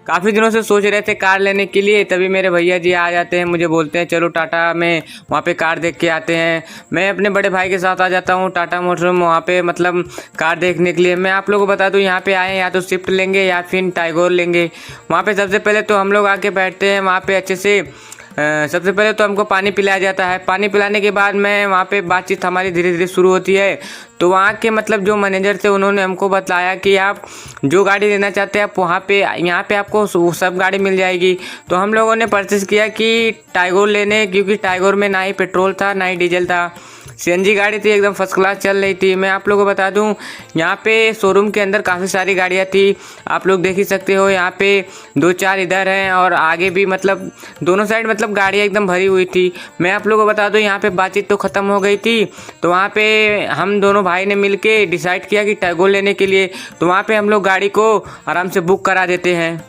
काफ़ी दिनों से सोच रहे थे कार लेने के लिए, तभी मेरे भैया जी आ जाते हैं, मुझे बोलते हैं चलो टाटा में वहाँ पे कार देख के आते हैं। मैं अपने बड़े भाई के साथ आ जाता हूँ टाटा मोटर में, वहाँ पे मतलब कार देखने के लिए। मैं आप लोगों को बता दूँ, यहाँ पे आए या तो स्विफ्ट लेंगे या फिर टाइगोर लेंगे। वहाँ पे सबसे पहले तो हम लोग आके बैठते हैं वहाँ पे अच्छे से। सबसे पहले तो हमको पानी पिलाया जाता है। पानी पिलाने के बाद मैं वहाँ पे बातचीत हमारी धीरे धीरे शुरू होती है। तो वहाँ के मतलब जो मैनेजर थे उन्होंने हमको बताया कि आप जो गाड़ी लेना चाहते हैं आप वहाँ पे यहाँ पे आपको सब गाड़ी मिल जाएगी। तो हम लोगों ने परचेज़ किया कि टाइगोर लेने, क्योंकि टाइगोर में ना ही पेट्रोल था ना ही डीजल था, सीएनजी गाड़ी थी, एकदम फर्स्ट क्लास चल रही थी। मैं आप लोगों को बता दूं, यहाँ पे शोरूम के अंदर काफ़ी सारी गाड़ियाँ थी, आप लोग देख ही सकते हो। यहाँ पे 2-4 इधर हैं और आगे भी मतलब दोनों साइड मतलब गाड़ियाँ एकदम भरी हुई थी। मैं आप लोगों को बता दूं, यहाँ पे बातचीत तो ख़त्म हो गई थी। तो वहाँ पे हम दोनों भाई ने मिल के डिसाइड किया कि टाइगोर लेने के लिए। तो वहाँ पे हम लोग गाड़ी को आराम से बुक करा देते हैं।